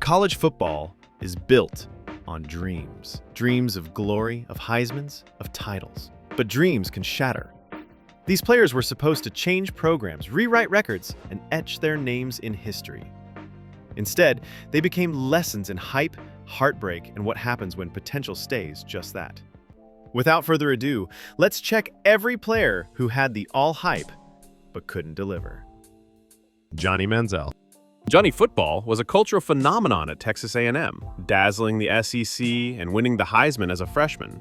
College football is built on dreams. Dreams of glory, of Heismans, of titles. But dreams can shatter. These players were supposed to change programs, rewrite records, and etch their names in history. Instead, they became lessons in hype, heartbreak, and what happens when potential stays just that. Without further ado, let's check every player who had the all hype but couldn't deliver. Johnny Manziel. Johnny Football was a cultural phenomenon at Texas A&M, dazzling the SEC and winning the Heisman as a freshman.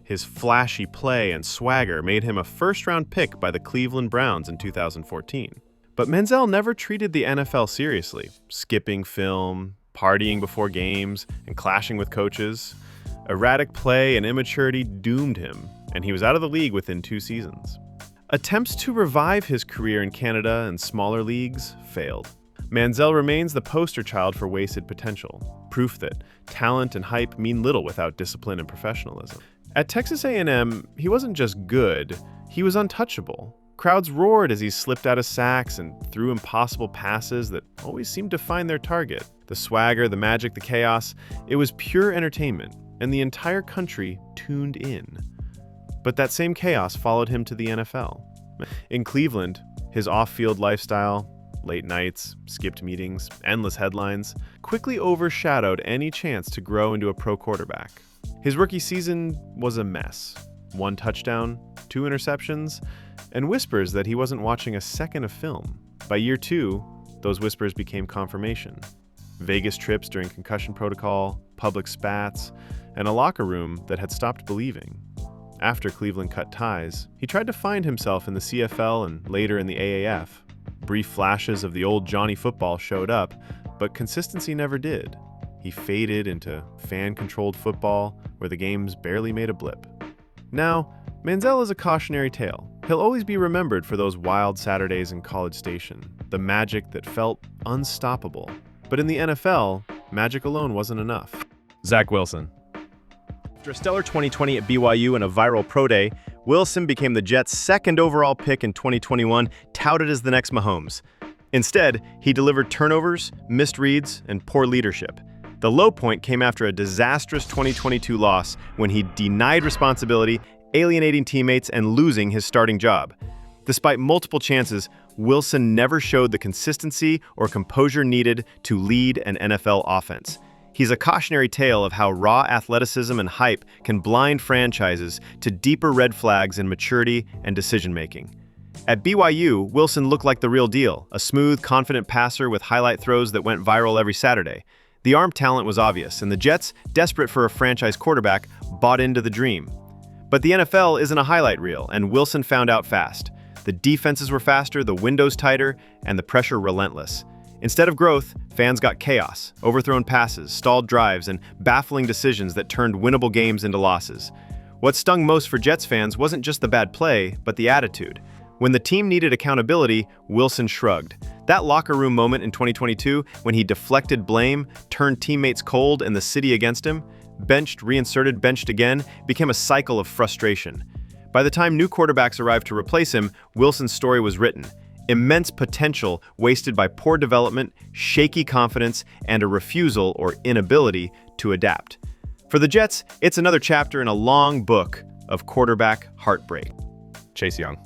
His flashy play and swagger made him a first-round pick by the Cleveland Browns in 2014. But Manziel never treated the NFL seriously, skipping film, partying before games, and clashing with coaches. Erratic play and immaturity doomed him, and he was out of the league within 2 seasons. Attempts to revive his career in Canada and smaller leagues failed. Manziel remains the poster child for wasted potential, proof that talent and hype mean little without discipline and professionalism. At Texas A&M, he wasn't just good, he was untouchable. Crowds roared as he slipped out of sacks and threw impossible passes that always seemed to find their target. The swagger, the magic, the chaos, it was pure entertainment, and the entire country tuned in. But that same chaos followed him to the NFL. In Cleveland, his off-field lifestyle, late nights, skipped meetings, endless headlines, quickly overshadowed any chance to grow into a pro quarterback. His rookie season was a mess. 1 touchdown, 2 interceptions, and whispers that he wasn't watching a second of film. By year 2, those whispers became confirmation. Vegas trips during concussion protocol, public spats, and a locker room that had stopped believing. After Cleveland cut ties, he tried to find himself in the CFL and later in the AAF. Brief flashes of the old Johnny Football showed up, but consistency never did. He faded into fan-controlled football, where the games barely made a blip. Now, Manziel is a cautionary tale. He'll always be remembered for those wild Saturdays in College Station, the magic that felt unstoppable. But in the NFL, magic alone wasn't enough. Zack Wilson. After a stellar 2020 at BYU and a viral pro day, Wilson became the Jets' 2nd overall pick in 2021, touted as the next Mahomes. Instead, he delivered turnovers, missed reads, and poor leadership. The low point came after a disastrous 2022 loss when he denied responsibility, alienating teammates, and losing his starting job. Despite multiple chances, Wilson never showed the consistency or composure needed to lead an NFL offense. He's a cautionary tale of how raw athleticism and hype can blind franchises to deeper red flags in maturity and decision-making. At BYU, Wilson looked like the real deal, a smooth, confident passer with highlight throws that went viral every Saturday. The arm talent was obvious, and the Jets, desperate for a franchise quarterback, bought into the dream. But the NFL isn't a highlight reel, and Wilson found out fast. The defenses were faster, the windows tighter, and the pressure relentless. Instead of growth, fans got chaos, overthrown passes, stalled drives, and baffling decisions that turned winnable games into losses. What stung most for Jets fans wasn't just the bad play, but the attitude. When the team needed accountability, Wilson shrugged. That locker room moment in 2022, when he deflected blame, turned teammates cold and the city against him, benched, reinserted, benched again, became a cycle of frustration. By the time new quarterbacks arrived to replace him, Wilson's story was written. Immense potential wasted by poor development, shaky confidence, and a refusal or inability to adapt. For the Jets, it's another chapter in a long book of quarterback heartbreak. Chase Young.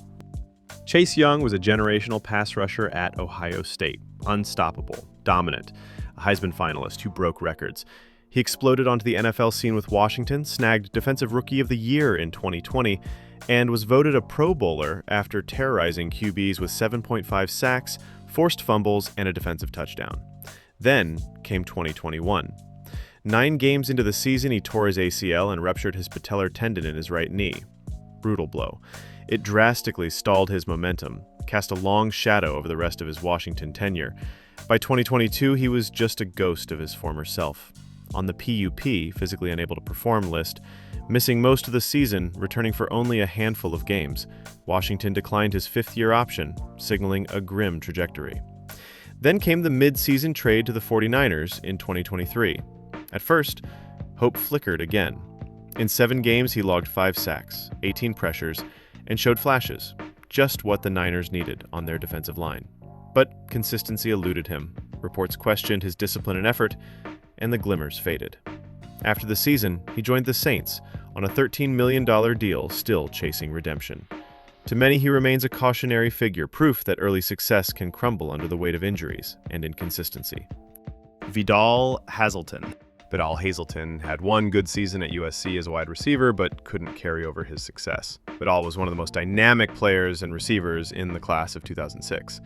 Chase Young was a generational pass rusher at Ohio State. Unstoppable, dominant, a Heisman finalist who broke records. He exploded onto the NFL scene with Washington, snagged Defensive Rookie of the Year in 2020, and was voted a Pro Bowler after terrorizing QBs with 7.5 sacks, forced fumbles, and a defensive touchdown. Then came 2021. 9 games into the season, he tore his ACL and ruptured his patellar tendon in his right knee. Brutal blow. It drastically stalled his momentum, cast a long shadow over the rest of his Washington tenure. By 2022, he was just a ghost of his former self. On the PUP, physically unable to perform list, missing most of the season, returning for only a handful of games, Washington declined his 5th-year option, signaling a grim trajectory. Then came the mid-season trade to the 49ers in 2023. At first, hope flickered again. In 7 games, he logged 5 sacks, 18 pressures, and showed flashes, just what the Niners needed on their defensive line. But consistency eluded him. Reports questioned his discipline and effort, and the glimmers faded. After the season, he joined the Saints on a $13 million deal, still chasing redemption. To many, he remains a cautionary figure, proof that early success can crumble under the weight of injuries and inconsistency. Vidal Hazelton. Vidal Hazelton had one good season at USC as a wide receiver, but couldn't carry over his success. Vidal was one of the most dynamic players and receivers in the class of 2006.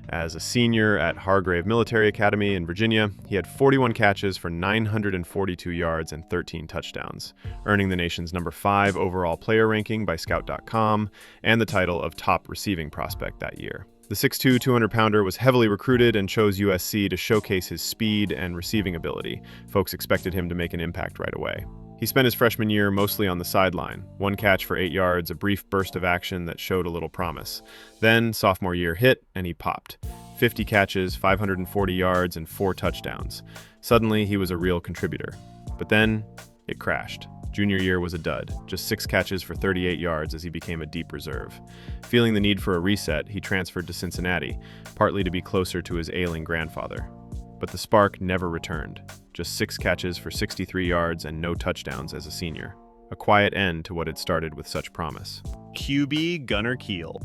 As a senior at Hargrave Military Academy in Virginia, he had 41 catches for 942 yards and 13 touchdowns, earning the nation's number 5 overall player ranking by Scout.com and the title of top receiving prospect that year. The 6'2", 200-pounder was heavily recruited and chose USC to showcase his speed and receiving ability. Folks expected him to make an impact right away. He spent his freshman year mostly on the sideline, one catch for 8 yards, a brief burst of action that showed a little promise. Then, sophomore year hit, and he popped. 50 catches, 540 yards, and 4 touchdowns. Suddenly, he was a real contributor. But then, it crashed. Junior year was a dud, just 6 catches for 38 yards as he became a deep reserve. Feeling the need for a reset, he transferred to Cincinnati, partly to be closer to his ailing grandfather. But the spark never returned, just 6 catches for 63 yards and no touchdowns as a senior. A quiet end to what had started with such promise. QB Gunnar Kiel.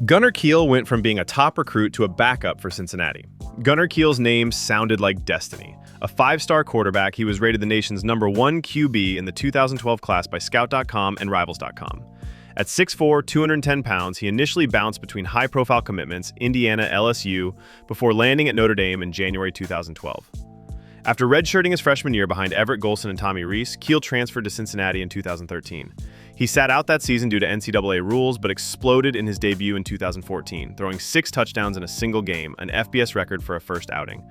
Gunnar Kiel went from being a top recruit to a backup for Cincinnati. Gunnar Kiel's name sounded like destiny. A 5-star quarterback, he was rated the nation's number 1 QB in the 2012 class by Scout.com and Rivals.com. At 6'4", 210 pounds, he initially bounced between high-profile commitments, Indiana, LSU, before landing at Notre Dame in January 2012. After redshirting his freshman year behind Everett Golson and Tommy Rees, Kiel transferred to Cincinnati in 2013. He sat out that season due to NCAA rules, but exploded in his debut in 2014, throwing 6 touchdowns in a single game, an FBS record for a first outing.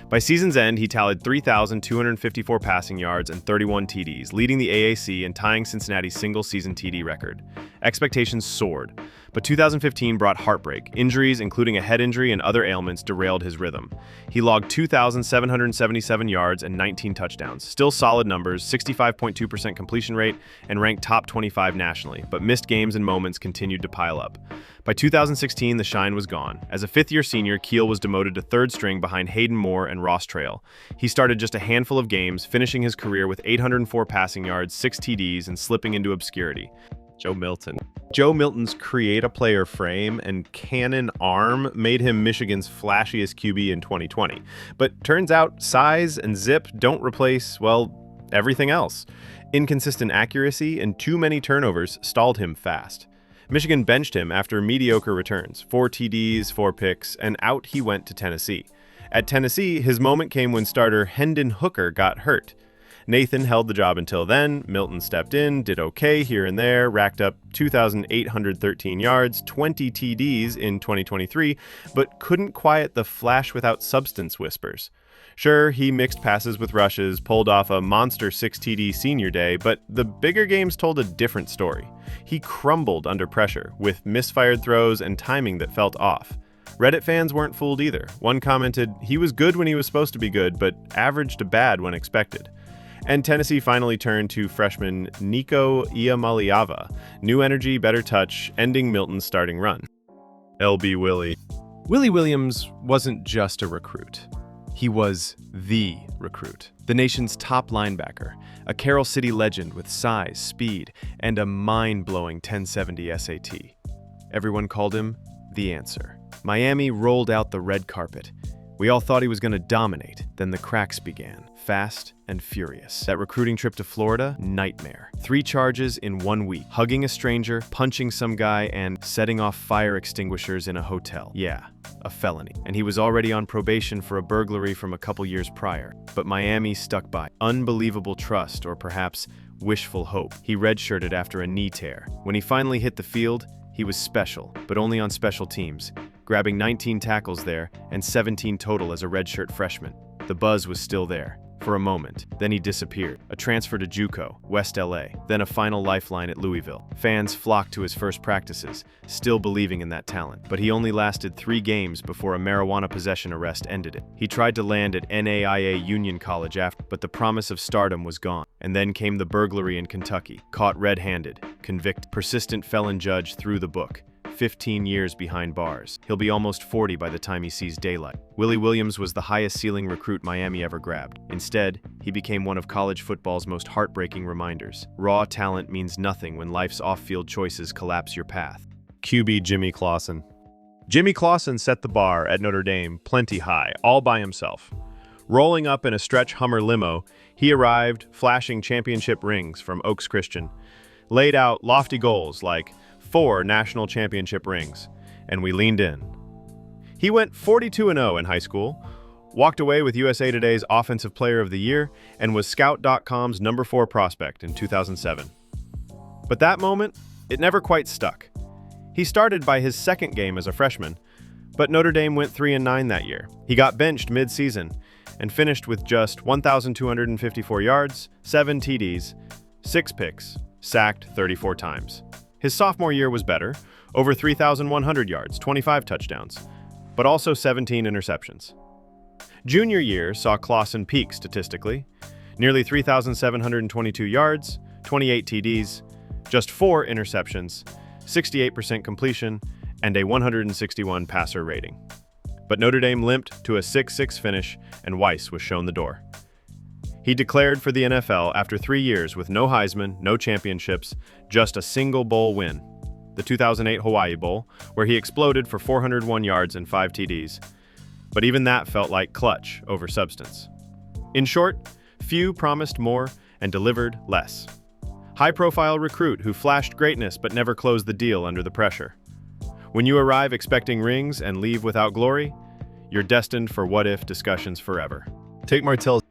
By season's end, he tallied 3,254 passing yards and 31 TDs, leading the AAC and tying Cincinnati's single-season TD record. Expectations soared, but 2015 brought heartbreak. Injuries, including a head injury and other ailments, derailed his rhythm. He logged 2,777 yards and 19 touchdowns. Still solid numbers, 65.2% completion rate, and ranked top 25 nationally, but missed games and moments continued to pile up. By 2016, the shine was gone. As a fifth-year senior, Kiel was demoted to third string behind Hayden Moore and Ross Trail. He started just a handful of games, finishing his career with 804 passing yards, 6 TDs, and slipping into obscurity. Joe Milton. Joe Milton's create-a-player frame and cannon arm made him Michigan's flashiest QB in 2020. But turns out size and zip don't replace, well, everything else. Inconsistent accuracy and too many turnovers stalled him fast. Michigan benched him after mediocre returns, 4 TDs, 4 picks, and out he went to Tennessee. At Tennessee, his moment came when starter Hendon Hooker got hurt. Nathan held the job until then. Milton stepped in, did okay here and there, racked up 2,813 yards, 20 TDs in 2023, but couldn't quiet the flash without substance whispers. Sure, he mixed passes with rushes, pulled off a monster 6 TD senior day, but the bigger games told a different story. He crumbled under pressure, with misfired throws and timing that felt off. Reddit fans weren't fooled either. One commented, he was good when he was supposed to be good, but average to bad when expected. And Tennessee finally turned to freshman Nico Iamaleava. New energy, better touch, ending Milton's starting run. LB Willie. Willie Williams wasn't just a recruit. He was the recruit, the nation's top linebacker, a Carroll City legend with size, speed, and a mind-blowing 1070 SAT. Everyone called him the answer. Miami rolled out the red carpet. We all thought he was going to dominate. Then the cracks began, fast and furious. That recruiting trip to Florida, nightmare. 3 charges in 1 week. Hugging a stranger, punching some guy, and setting off fire extinguishers in a hotel. Yeah, a felony. And he was already on probation for a burglary from a couple years prior. But Miami stuck by. Unbelievable trust, or perhaps wishful hope. He redshirted after a knee tear. When he finally hit the field, he was special, but only on special teams, grabbing 19 tackles there and 17 total as a redshirt freshman. The buzz was still there, for a moment. Then he disappeared. A transfer to JUCO, West LA, then a final lifeline at Louisville. Fans flocked to his first practices, still believing in that talent. But he only lasted 3 games before a marijuana possession arrest ended it. He tried to land at NAIA Union College after, but the promise of stardom was gone. And then came the burglary in Kentucky, caught red-handed, convicted. Persistent felon judge threw the book. 15 years behind bars. He'll be almost 40 by the time he sees daylight. Willie Williams was the highest ceiling recruit Miami ever grabbed. Instead, he became one of college football's most heartbreaking reminders. Raw talent means nothing when life's off-field choices collapse your path. QB Jimmy Clausen. Jimmy Clausen set the bar at Notre Dame plenty high, all by himself. Rolling up in a stretch Hummer limo, he arrived flashing championship rings from Oaks Christian, laid out lofty goals like 4 national championship rings, and we leaned in. He went 42-0 in high school, walked away with USA Today's Offensive Player of the Year, and was Scout.com's #4 prospect in 2007. But that moment, it never quite stuck. He started by his second game as a freshman, but Notre Dame went 3-9 that year. He got benched mid-season and finished with just 1,254 yards, 7 TDs, 6 picks, sacked 34 times. His sophomore year was better, over 3,100 yards, 25 touchdowns, but also 17 interceptions. Junior year saw Clausen peak statistically, nearly 3,722 yards, 28 TDs, just 4 interceptions, 68% completion, and a 161 passer rating. But Notre Dame limped to a 6-6 finish, and Weiss was shown the door. He declared for the NFL after 3 years with no Heisman, no championships, just a single bowl win, the 2008 Hawaii Bowl, where he exploded for 401 yards and 5 TDs. But even that felt like clutch over substance. In short, few promised more and delivered less. High-profile recruit who flashed greatness but never closed the deal under the pressure. When you arrive expecting rings and leave without glory, you're destined for what-if discussions forever. Tate Martell's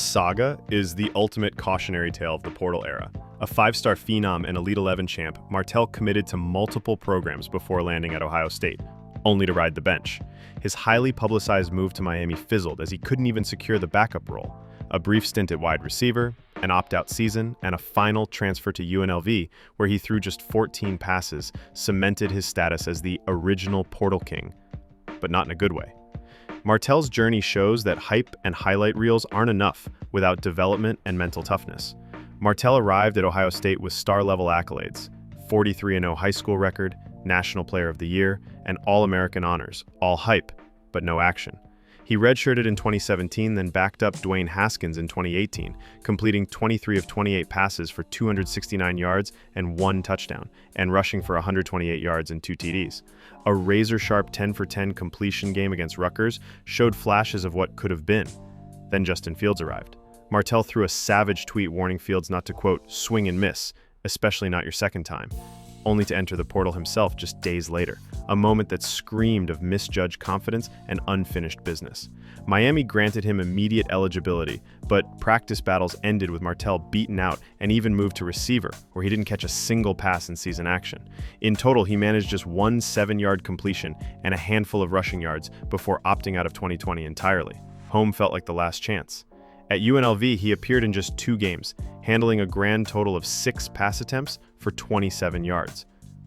saga is the ultimate cautionary tale of the portal era. A 5-star phenom and Elite 11 champ, Martell committed to multiple programs before landing at Ohio State, only to ride the bench. His highly publicized move to Miami fizzled as he couldn't even secure the backup role. A brief stint at wide receiver, an opt-out season, and a final transfer to UNLV, where he threw just 14 passes, cemented his status as the original portal king, but not in a good way. Martell's journey shows that hype and highlight reels aren't enough without development and mental toughness. Martell arrived at Ohio State with star-level accolades, 43-0 high school record, National Player of the Year, and All-American honors, all hype, but no action. He redshirted in 2017, then backed up Dwayne Haskins in 2018, completing 23 of 28 passes for 269 yards and 1 touchdown, and rushing for 128 yards and 2 TDs. A razor-sharp 10-for-10 completion game against Rutgers showed flashes of what could have been. Then Justin Fields arrived. Martell threw a savage tweet warning Fields not to, quote, swing and miss, especially not your second time, only to enter the portal himself just days later, a moment that screamed of misjudged confidence and unfinished business. Miami granted him immediate eligibility, but practice battles ended with Martell beaten out and even moved to receiver, where he didn't catch a single pass in season action. In total, he managed just 1 7-yard completion and a handful of rushing yards before opting out of 2020 entirely. Home felt like the last chance. At UNLV, he appeared in just 2 games, handling a grand total of 6 pass attempts for 27 yards.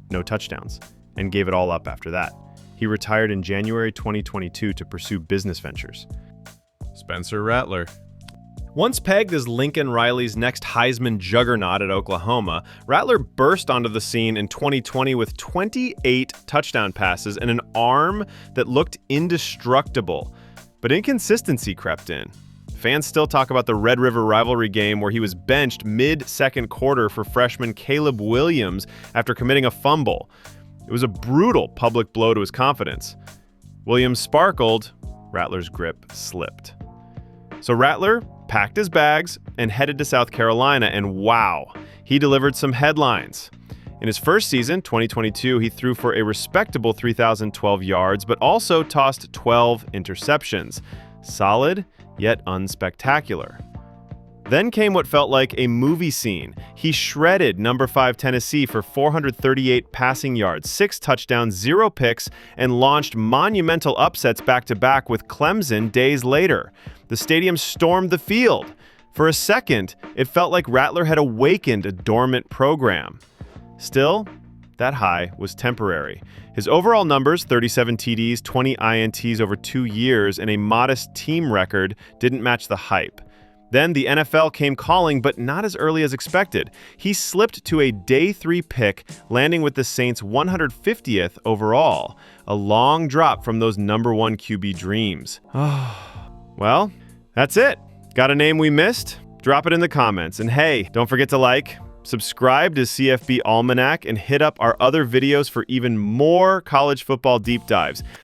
No touchdowns, and gave it all up after that. He retired in January 2022 to pursue business ventures. Spencer Rattler. Once pegged as Lincoln Riley's next Heisman juggernaut at Oklahoma, Rattler burst onto the scene in 2020 with 28 touchdown passes and an arm that looked indestructible. But inconsistency crept in. Fans still talk about the Red River rivalry game where he was benched mid-second quarter for freshman Caleb Williams after committing a fumble. It was a brutal public blow to his confidence. Williams sparkled, Rattler's grip slipped. So Rattler packed his bags and headed to South Carolina, and wow, he delivered some headlines. In his first season, 2022, he threw for a respectable 3,012 yards, but also tossed 12 interceptions. Solid, yet unspectacular. Then came what felt like a movie scene. He shredded number 5 Tennessee for 438 passing yards, 6 touchdowns, 0 picks, and launched monumental upsets back-to-back with Clemson days later. The stadium stormed the field. For a second, it felt like Rattler had awakened a dormant program. Still, that high was temporary. His overall numbers, 37 TDs, 20 INTs over 2 years, and a modest team record, didn't match the hype. Then the NFL came calling, but not as early as expected. He slipped to a day 3 pick, landing with the Saints 150th overall, a long drop from those number 1 QB dreams. Well, that's it. Got a name we missed? Drop it in the comments. And hey, don't forget to like, subscribe to CFB Almanac, and hit up our other videos for even more college football deep dives.